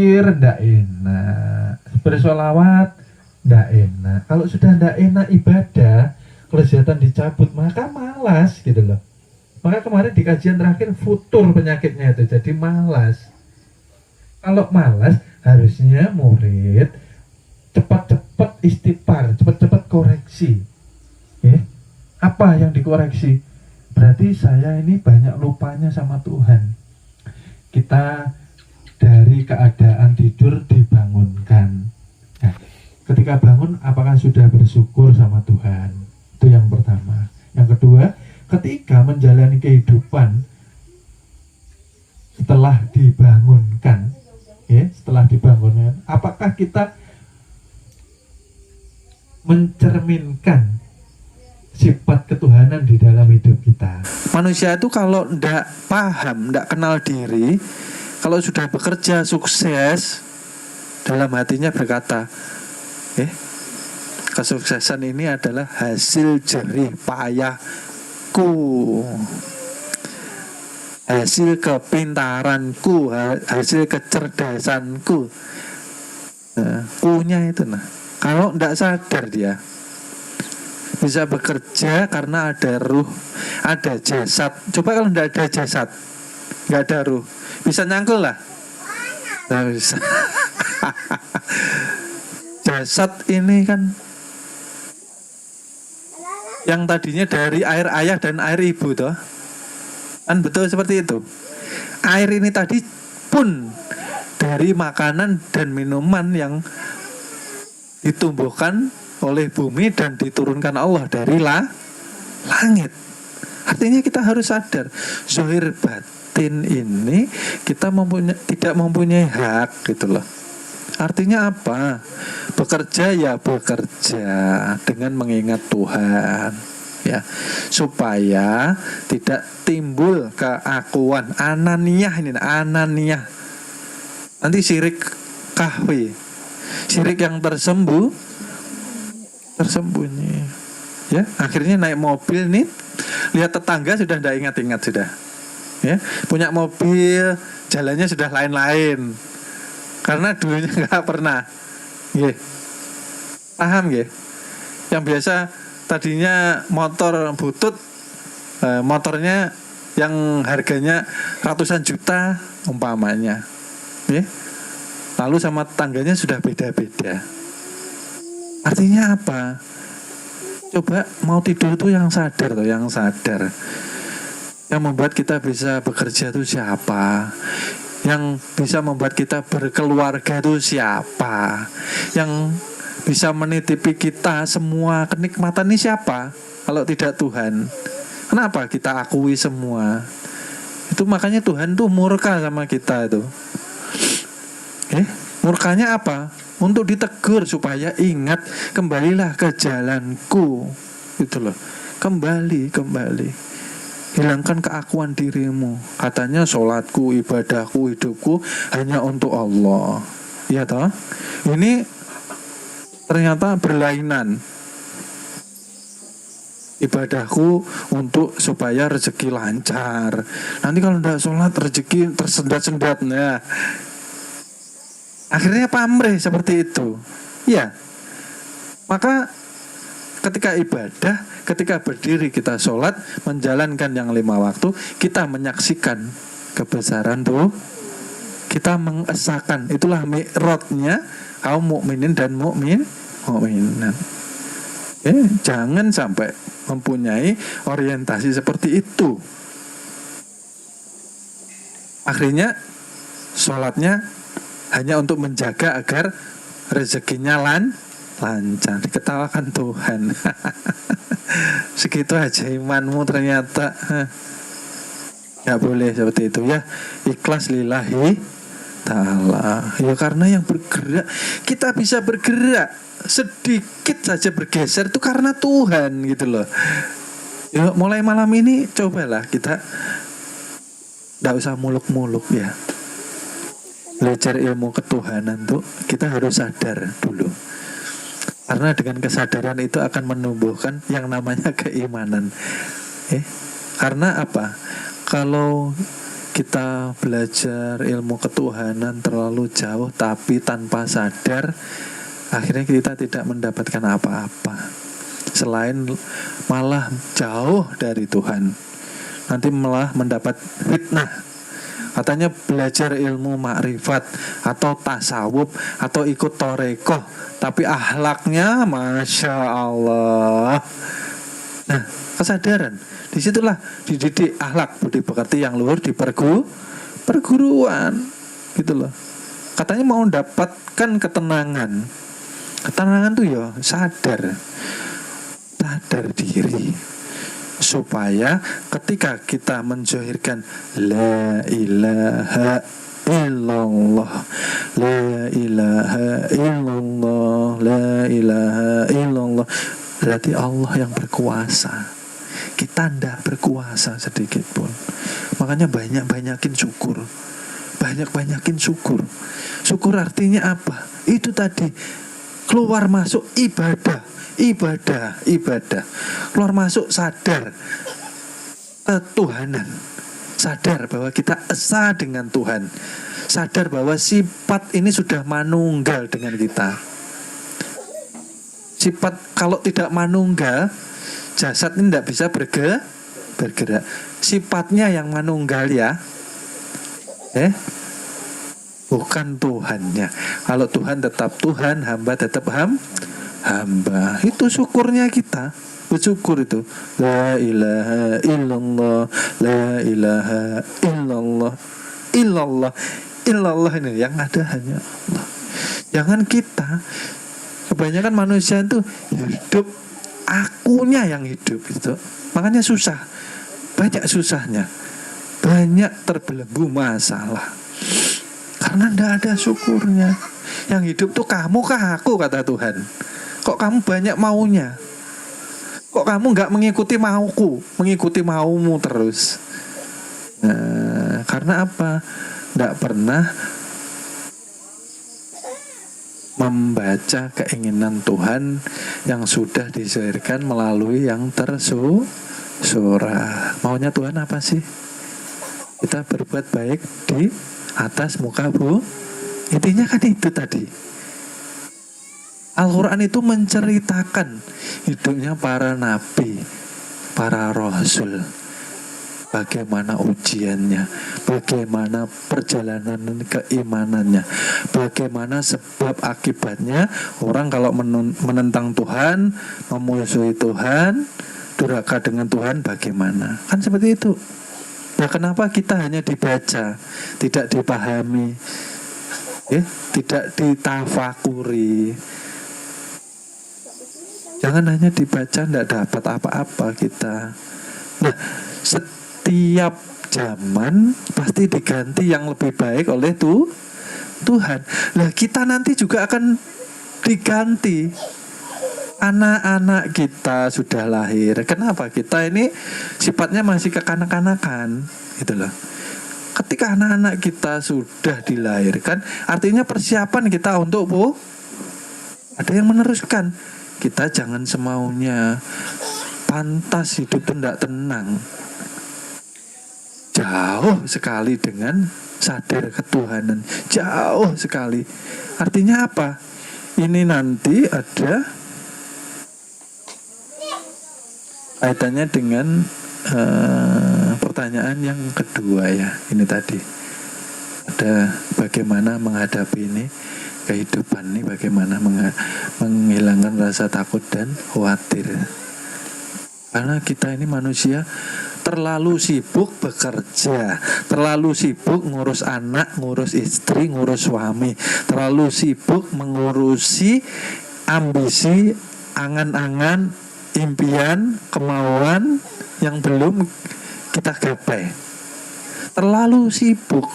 berzikir ndak enak, bersolawat ndak enak. Kalau sudah ndak enak ibadah, kelezatan dicabut, maka malas gitu loh. Maka kemarin di kajian terakhir futur penyakitnya itu, jadi malas. Kalau malas, harusnya murid cepat-cepat istighfar, cepat-cepat koreksi. Apa yang dikoreksi? Berarti saya ini banyak lupanya sama Tuhan. Kita dari keadaan tidur dibangunkan. Nah, ketika bangun, apakah sudah bersyukur sama Tuhan? Itu yang pertama. Yang kedua, ketika menjalani kehidupan setelah dibangunkan, apakah kita mencerminkan sifat ketuhanan di dalam hidup kita? Manusia itu kalau ndak paham, ndak kenal diri, kalau sudah bekerja sukses, dalam hatinya berkata, kesuksesan ini adalah hasil jerih payahku, hasil kepintaranku, hasil kecerdasanku. Kunya itu kalau ndak sadar dia bisa bekerja karena ada ruh, ada jasad. Coba kalau ndak ada jasad, nggak ada ruh, bisa nyangkul lah? Nggak bisa. Jasad ini kan yang tadinya dari air ayah dan air ibu toh, kan betul seperti itu. Air ini tadi pun dari makanan dan minuman yang ditumbuhkan oleh bumi dan diturunkan Allah dari langit. Artinya kita harus sadar, zahir batin ini kita tidak mempunyai hak gitu loh. Artinya apa? Bekerja ya bekerja dengan mengingat Tuhan, ya, supaya tidak timbul keakuan ananiyah ini, ananiyah. Nanti syirik kahwi, syirik yang tersembunyi, ya. Akhirnya naik mobil nih, lihat tetangga sudah tidak ingat-ingat sudah, ya. Punya mobil, jalannya sudah lain-lain. Karena dulunya nggak pernah, paham Yang biasa tadinya motor butut, motornya yang harganya ratusan juta umpamanya, lalu sama tangganya sudah beda-beda. Artinya apa? Coba mau tidur tuh yang sadar tuh, yang sadar. Yang membuat kita bisa bekerja tuh siapa? Yang bisa membuat kita berkeluarga itu siapa? Yang bisa menitipi kita semua kenikmatan ini siapa? Kalau tidak Tuhan. Kenapa kita akui semua? Itu makanya Tuhan tuh murka sama kita itu. Murkanya apa? Untuk ditegur supaya ingat, kembalilah ke jalanku. Itu loh. Kembali. Hilangkan keakuan dirimu. Katanya sholatku, ibadahku, hidupku hanya untuk Allah. Iya toh? Ini ternyata berlainan. Ibadahku untuk supaya rezeki lancar. Nanti kalau tidak sholat rezeki tersendat-sendat. Nah, akhirnya pamrih seperti itu. Ya. Maka ketika ibadah, ketika berdiri kita sholat, menjalankan yang 5 waktu, kita menyaksikan kebesaran tuh, kita mengesahkan. Itulah mi'rajnya kaum mukminin dan mukminat. Jangan sampai mempunyai orientasi seperti itu. Akhirnya sholatnya hanya untuk menjaga agar rezekinya lancar, diketawakan Tuhan. Segitu aja imanmu ternyata. Gak boleh seperti itu ya. Ikhlas lillahi ta'ala. Ya karena yang bergerak, kita bisa bergerak sedikit saja bergeser itu karena Tuhan gitu loh. Ya mulai malam ini cobalah kita gak usah muluk-muluk ya. Belajar ilmu ketuhanan tuh kita harus sadar dulu. Karena dengan kesadaran itu akan menumbuhkan yang namanya keimanan. Karena apa? Kalau kita belajar ilmu ketuhanan terlalu jauh tapi tanpa sadar, akhirnya kita tidak mendapatkan apa-apa selain malah jauh dari Tuhan. Nanti malah mendapat fitnah. Katanya belajar ilmu makrifat atau tasawuf atau ikut torekoh, tapi akhlaknya Masya Allah. Nah, kesadaran disitulah dididik akhlak budi pekerti yang luhur di perguruan gitu loh. Katanya mau dapatkan ketenangan tuh ya sadar diri, supaya ketika kita menzohirkan la ilaha illallah, la ilaha illallah, la ilaha illallah, berarti Allah yang berkuasa. Kita tidak berkuasa sedikit pun. Makanya banyak-banyakin syukur. Banyak-banyakin syukur. Syukur artinya apa? Itu tadi, keluar masuk ibadah. Keluar masuk sadar ketuhanan. Sadar bahwa kita esa dengan Tuhan. Sadar bahwa sifat ini sudah manunggal dengan kita. Sifat kalau tidak manunggal, jasad ini tidak bisa bergerak. Sifatnya yang manunggal ya, bukan Tuhannya. Kalau Tuhan tetap Tuhan, hamba tetap hamba. Itu syukurnya kita. Bersyukur itu. La ilaha illallah, la ilaha illallah, illallah ini yang ada hanya Allah. Jangan kita, kebanyakan manusia itu hidup akunya yang hidup itu. Makanya susah. Banyak susahnya. Banyak terbelenggu masalah. Karena tidak ada syukurnya. Yang hidup tuh kamu kah aku, kata Tuhan. Kok kamu banyak maunya? Kok kamu gak mengikuti mauku, mengikuti maumu terus? Nah, karena apa? Tidak pernah membaca keinginan Tuhan yang sudah disyairkan melalui yang tersurat. Maunya Tuhan apa sih? Kita berbuat baik di atas muka bumi. Intinya kan itu tadi. Al-Quran itu menceritakan hidupnya para nabi, para rasul, bagaimana ujiannya, bagaimana perjalanan keimanannya, bagaimana sebab akibatnya orang kalau menentang Tuhan, memusuhi Tuhan, durhaka dengan Tuhan, bagaimana. Kan seperti itu. Nah, kenapa kita hanya dibaca, tidak dipahami, tidak ditafakuri? Jangan hanya dibaca, tidak dapat apa-apa kita. Nah, setiap zaman pasti diganti yang lebih baik oleh Tuhan. Nah, kita nanti juga akan diganti. Anak-anak kita sudah lahir. Kenapa kita ini sifatnya masih kekanak-kanakan, gitu loh. Ketika anak-anak kita sudah dilahirkan, artinya persiapan kita untuk ada yang meneruskan. Kita jangan semaunya. Pantas hidup itu tidak tenang. Jauh sekali dengan sadar ketuhanan. Jauh sekali. Artinya apa? Ini nanti ada kaitannya dengan pertanyaan yang kedua ya. Ini tadi. Ada bagaimana menghadapi ini. Kehidupan ini bagaimana menghilangkan rasa takut dan khawatir. Karena kita ini manusia terlalu sibuk bekerja, terlalu sibuk ngurus anak, ngurus istri, ngurus suami, terlalu sibuk mengurusi ambisi, angan-angan, impian, kemauan yang belum kita gapai. Terlalu sibuk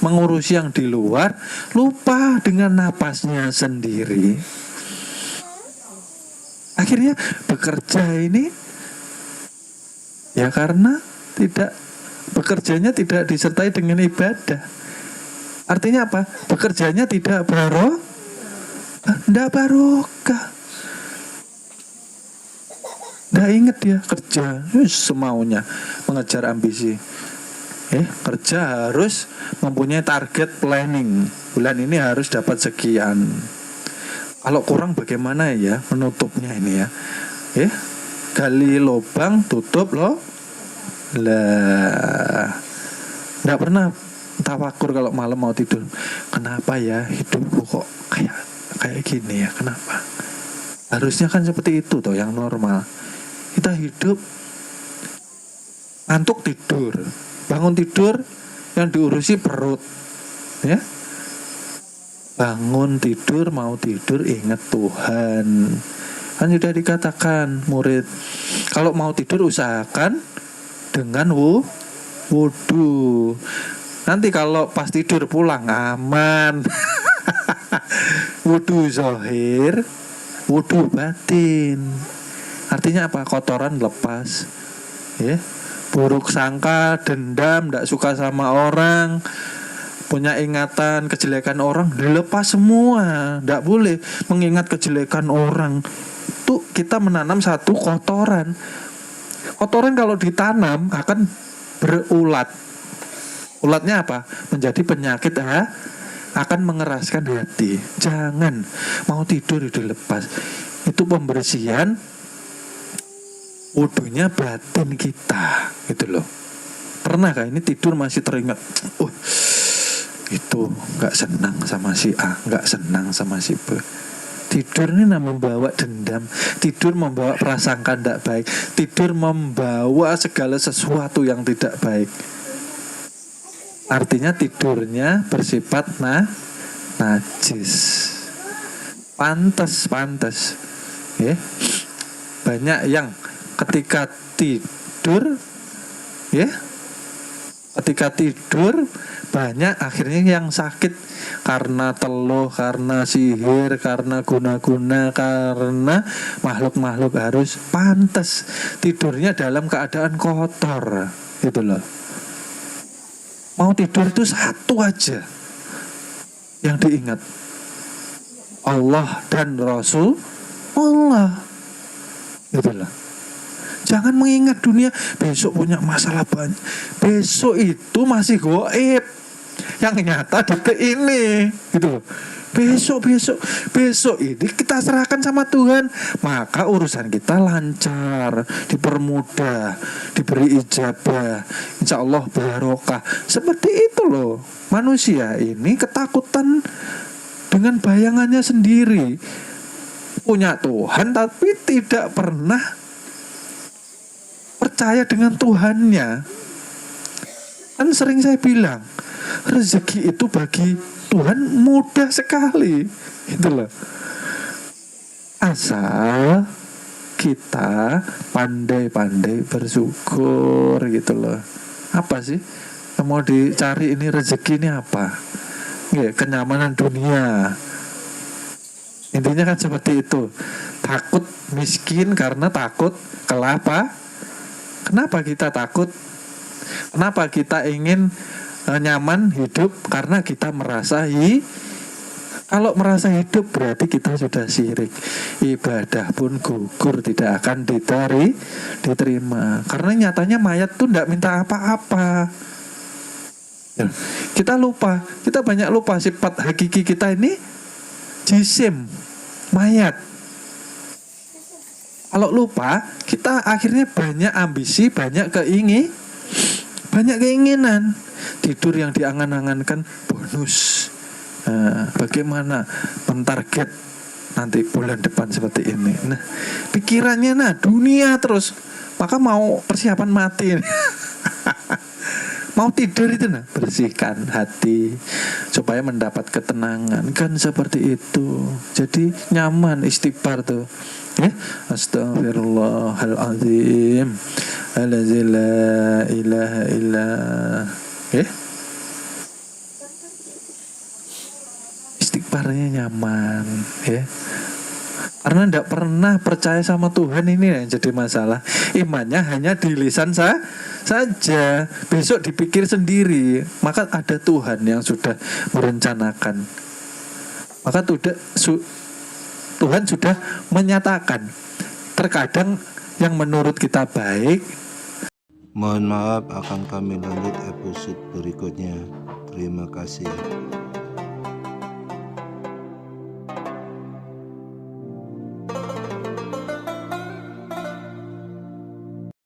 mengurusi yang di luar, lupa dengan napasnya sendiri. Akhirnya bekerja ini ya karena bekerjanya tidak disertai dengan ibadah. Artinya apa? Bekerjanya tidak barokah. Tidak ingat dia kerja semaunya mengejar ambisi. Kerja harus mempunyai target planning. Bulan ini harus dapat sekian. Kalau kurang bagaimana ya menutupnya ini ya? Gali lubang, tutup loh. Lah, nggak pernah tafakur kalau malam mau tidur. Kenapa ya hidupku kok kayak gini ya? Kenapa? Harusnya kan seperti itu toh yang normal. Kita hidup ngantuk tidur, bangun tidur yang diurusi perut, ya. Bangun tidur mau tidur ingat Tuhan. Kan sudah dikatakan murid, kalau mau tidur usahakan dengan wudu. Nanti kalau pas tidur pulang aman. Wudu zahir, wudu batin. Artinya apa? Kotoran lepas. Ya. Buruk sangka, dendam, tidak suka sama orang, punya ingatan kejelekan orang, dilepas semua. Tidak boleh mengingat kejelekan orang. Itu kita menanam satu kotoran. Kotoran kalau ditanam akan berulat. Ulatnya apa? Menjadi penyakit akan mengeraskan hati. Jangan mau tidur dilepas. Itu pembersihan wudunya batin kita, gitu loh. Pernah kah ini tidur masih teringat, itu nggak senang sama si A, nggak senang sama si B. Tidur ini membawa dendam, tidur membawa prasangka tidak baik, tidur membawa segala sesuatu yang tidak baik. Artinya tidurnya bersifat najis. Pantes, ya. Banyak yang ketika tidur banyak akhirnya yang sakit karena teluh, karena sihir, karena guna-guna, karena makhluk-makhluk. Harus pantas tidurnya dalam keadaan kotor, gitu loh. Mau tidur itu satu aja yang diingat, Allah dan Rasul Allah, gitu loh. Jangan mengingat dunia, besok punya masalah banyak. Besok itu masih goib. Yang nyata detik ini, gitu loh. Besok ini kita serahkan sama Tuhan, maka urusan kita lancar, dipermudah, diberi ijabah, insya Allah barokah. Seperti itu loh. Manusia ini ketakutan dengan bayangannya sendiri. Punya Tuhan tapi tidak pernah percaya dengan Tuhannya. Kan sering saya bilang, rezeki itu bagi Tuhan mudah sekali, gitu loh. Asal kita pandai-pandai bersyukur, gitu loh. Apa sih yang mau dicari ini? Rezeki ini apa? Ya, kenyamanan dunia. Intinya kan seperti itu. Takut miskin karena takut kelapa. Kenapa kita takut? Kenapa kita ingin nyaman hidup? Karena kita merasa kalau merasa hidup berarti kita sudah syirik. Ibadah pun gugur, tidak akan diterima. Karena nyatanya mayat tuh tidak minta apa-apa. Kita banyak lupa sifat hakiki kita ini jisim, mayat. Kalau lupa, kita akhirnya banyak ambisi, banyak keinginan. Tidur yang diangan-angankan bonus. Bagaimana mentarget nanti bulan depan seperti ini. Nah, pikirannya dunia terus. Maka mau persiapan mati. Mau tidur itu bersihkan hati supaya mendapat ketenangan. Kan seperti itu. Jadi nyaman istighfar tuh. Astaghfirullahaladzim Alladzi la ilaha illa. Istighfarnya nyaman, karena tidak pernah percaya sama Tuhan. Ini yang jadi masalah. Imannya hanya di lisan saja. Besok dipikir sendiri. Maka ada Tuhan yang sudah merencanakan. Maka Tuhan sudah menyatakan. Terkadang yang menurut kita baik Mohon maaf, akan kami lanjut episode berikutnya. Terima kasih.